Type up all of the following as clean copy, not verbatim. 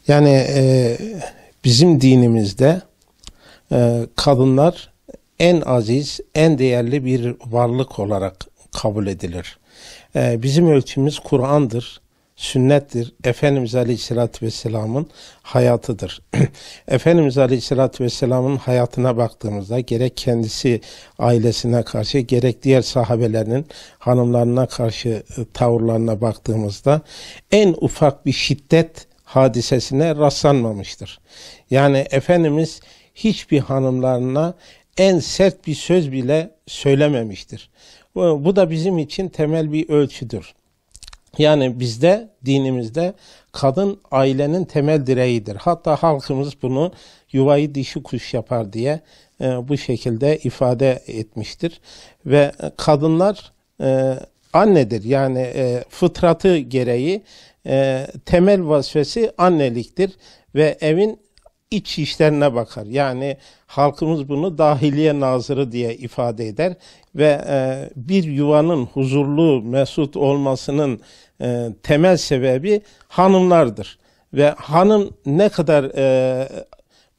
Yani bizim dinimizde kadınlar en aziz, en değerli bir varlık olarak kabul edilir. Bizim ölçümüz Kur'an'dır, sünnettir, Efendimiz Aleyhisselatü Vesselam'ın hayatıdır. Efendimiz Aleyhisselatü Vesselam'ın hayatına baktığımızda gerek kendisi ailesine karşı gerek diğer sahabelerinin hanımlarına karşı tavırlarına baktığımızda en ufak bir şiddet hadisesine rastlanmamıştır. Yani Efendimiz hiçbir hanımlarına en sert bir söz bile söylememiştir. Bu da bizim için temel bir ölçüdür. Yani bizde, dinimizde kadın ailenin temel direğidir. Hatta halkımız bunu yuvayı dişi kuş yapar diye bu şekilde ifade etmiştir. Ve kadınlar annedir. Yani fıtratı gereği temel vazifesi anneliktir ve evin iç işlerine bakar. Yani halkımız bunu dahiliye nazırı diye ifade eder ve bir yuvanın huzurlu, mesut olmasının temel sebebi hanımlardır. Ve hanım ne kadar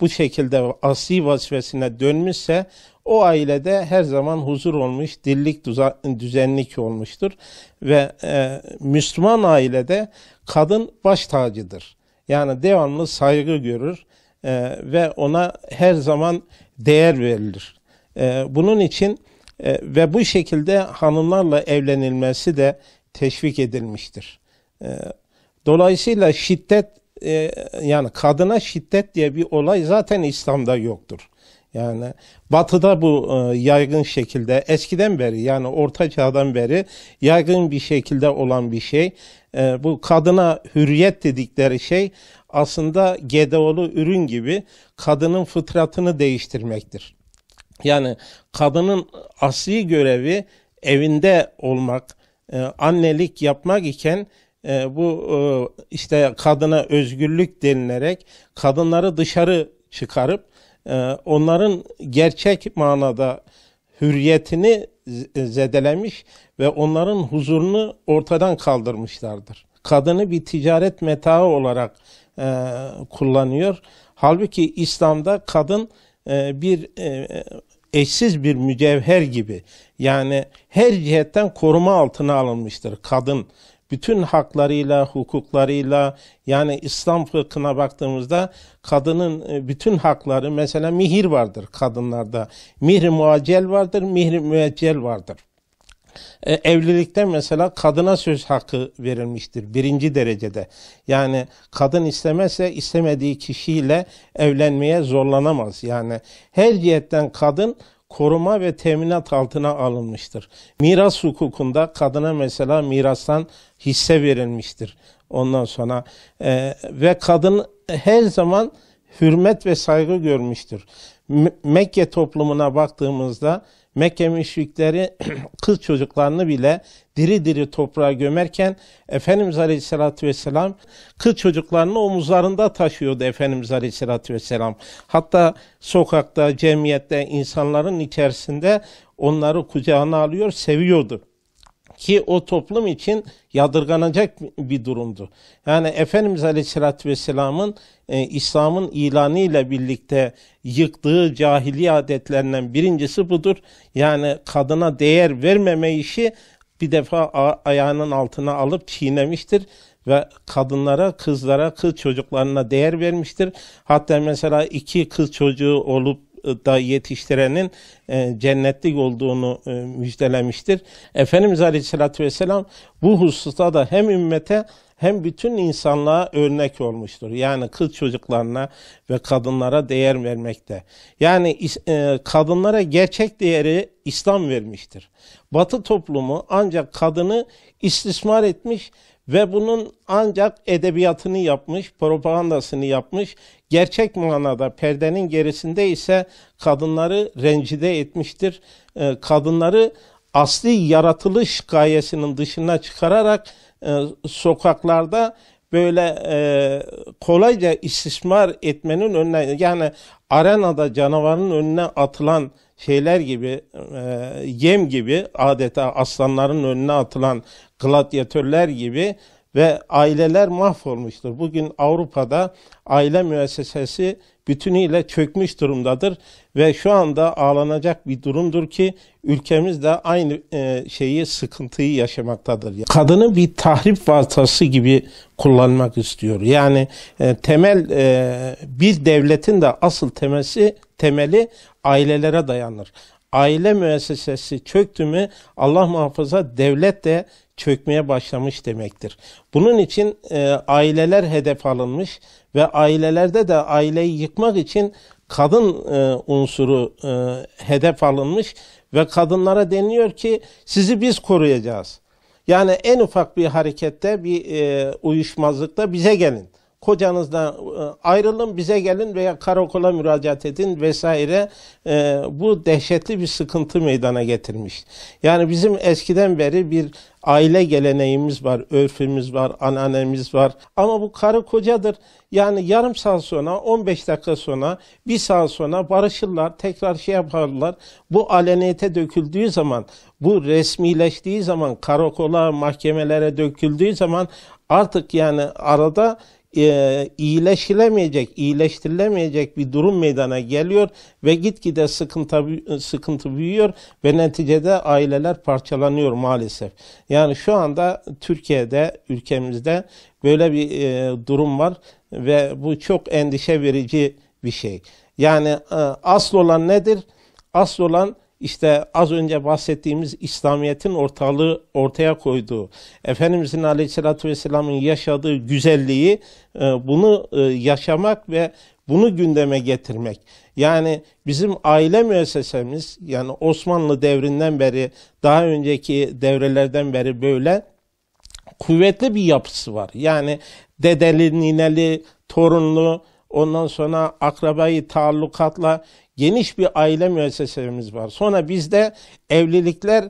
bu şekilde asli vazifesine dönmüşse o ailede her zaman huzur olmuş, dirlik, düzenlik olmuştur. Ve Müslüman ailede kadın baş tacıdır. Yani devamlı saygı görür ve ona her zaman değer verilir. Bunun için ve bu şekilde hanımlarla evlenilmesi de teşvik edilmiştir. Dolayısıyla şiddet, yani kadına şiddet diye bir olay zaten İslam'da yoktur. Yani Batı'da bu yaygın şekilde eskiden beri, yani Orta Çağ'dan beri yaygın bir şekilde olan bir şey. Bu kadına hürriyet dedikleri şey aslında GDO'lu ürün gibi kadının fıtratını değiştirmektir. Yani kadının asli görevi evinde olmak, annelik yapmak iken bu işte kadına özgürlük denilerek kadınları dışarı çıkarıp onların gerçek manada hürriyetini zedelemiş ve onların huzurunu ortadan kaldırmışlardır. Kadını bir ticaret metaı olarak kullanıyor. Halbuki İslam'da kadın bir eşsiz bir mücevher gibi, yani her cihetten koruma altına alınmıştır kadın. Bütün haklarıyla, hukuklarıyla, yani İslam fıkhına baktığımızda kadının bütün hakları, mesela mihir vardır kadınlarda. Mihri muaccel vardır, mihri müeccel vardır. Evlilikte mesela kadına söz hakkı verilmiştir birinci derecede. Yani kadın istemezse istemediği kişiyle evlenmeye zorlanamaz. Yani her cihetten kadın koruma ve teminat altına alınmıştır. Miras hukukunda kadına mesela mirastan hisse verilmiştir. Ondan sonra ve kadın her zaman hürmet ve saygı görmüştür. Mekke toplumuna baktığımızda Mekke müşrikleri kız çocuklarını bile diri diri toprağa gömerken Efendimiz Aleyhisselatü Vesselam kız çocuklarını omuzlarında taşıyordu Efendimiz Aleyhisselatü Vesselam. Hatta sokakta, cemiyette, insanların içerisinde onları kucağına alıyor, seviyordu. Ki o toplum için yadırganacak bir durumdu. Yani Efendimiz Aleyhisselatü Vesselam'ın İslam'ın ilanıyla birlikte yıktığı cahiliye adetlerinden birincisi budur. Yani kadına değer vermeme işi bir defa ayağının altına alıp çiğnemiştir ve kadınlara, kızlara, kız çocuklarına değer vermiştir. Hatta mesela 2 kız çocuğu olup da yetiştirenin cennetlik olduğunu müjdelemiştir. Efendimiz Aleyhisselatü Vesselam bu hususta da hem ümmete hem bütün insanlığa örnek olmuştur. Yani kız çocuklarına ve kadınlara değer vermekte. Yani kadınlara gerçek değeri İslam vermiştir. Batı toplumu ancak kadını istismar etmiş ve bunun ancak edebiyatını yapmış, propagandasını yapmış, gerçek manada perdenin gerisinde ise kadınları rencide etmiştir. Kadınları asli yaratılış gayesinin dışına çıkararak sokaklarda böyle kolayca istismar etmenin önüne, yani arenada canavarın önüne atılan şeyler gibi, yem gibi, adeta aslanların önüne atılan gladyatörler gibi ve aileler mahvolmuştur. Bugün Avrupa'da aile müessesesi bütünüyle çökmüş durumdadır ve şu anda ağlanacak bir durumdur ki ülkemiz de aynı sıkıntıyı yaşamaktadır. Kadını bir tahrip vasıtası gibi kullanmak istiyor. Yani bir devletin de asıl temeli ailelere dayanır. Aile müessesesi çöktü mü Allah muhafaza devlet de çökmeye başlamış demektir. Bunun için aileler hedef alınmış ve ailelerde de aileyi yıkmak için kadın unsuru hedef alınmış ve kadınlara deniliyor ki sizi biz koruyacağız. Yani en ufak bir harekette, bir uyuşmazlıkta bize gelin. Kocanızdan ayrılın, bize gelin veya karakola müracaat edin vesaire. Bu dehşetli bir sıkıntı meydana getirmiş. Yani bizim eskiden beri bir aile geleneğimiz var, örfümüz var, anneannemiz var. Ama bu karı kocadır. Yani yarım saat sonra, 15 dakika sonra, bir saat sonra barışırlar, tekrar yaparlar. Bu aleniyete döküldüğü zaman, bu resmileştiği zaman, karakola, mahkemelere döküldüğü zaman artık yani arada iyileştirilemeyecek bir durum meydana geliyor ve gitgide sıkıntı büyüyor ve neticede aileler parçalanıyor maalesef. Yani şu anda Türkiye'de, ülkemizde böyle bir durum var ve bu çok endişe verici bir şey. Yani asıl olan nedir? Asıl olan İşte az önce bahsettiğimiz İslamiyet'in ortaya koyduğu, Efendimizin Aleyhisselatü Vesselam'ın yaşadığı güzelliği, bunu yaşamak ve bunu gündeme getirmek. Yani bizim aile müessesemiz, yani Osmanlı devrinden beri, daha önceki devrelerden beri böyle kuvvetli bir yapısı var. Yani dedeli, nineli, torunlu, ondan sonra akrabayı taallukatla geniş bir aile müessesemiz var. Sonra bizde evlilikler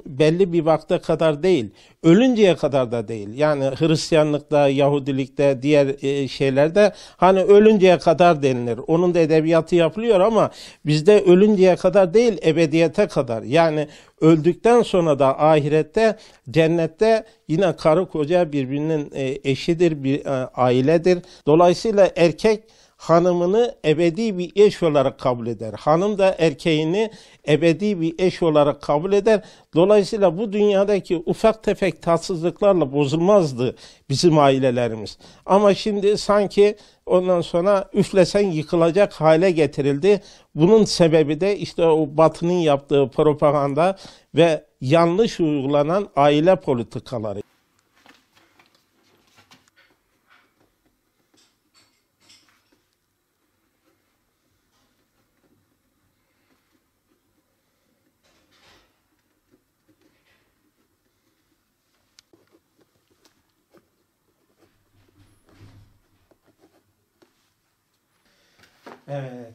belli bir vakte kadar değil, ölünceye kadar da değil. Yani Hristiyanlıkta, Yahudilikte, diğer şeylerde hani ölünceye kadar denilir. Onun da edebiyatı yapılıyor ama bizde ölünceye kadar değil, ebediyete kadar. Yani öldükten sonra da ahirette, cennette yine karı koca birbirinin eşidir, bir ailedir. Dolayısıyla erkek hanımını ebedi bir eş olarak kabul eder. Hanım da erkeğini ebedi bir eş olarak kabul eder. Dolayısıyla bu dünyadaki ufak tefek tatsızlıklarla bozulmazdı bizim ailelerimiz. Ama şimdi sanki ondan sonra üflesen yıkılacak hale getirildi. Bunun sebebi de işte o Batı'nın yaptığı propaganda ve yanlış uygulanan aile politikaları. Evet.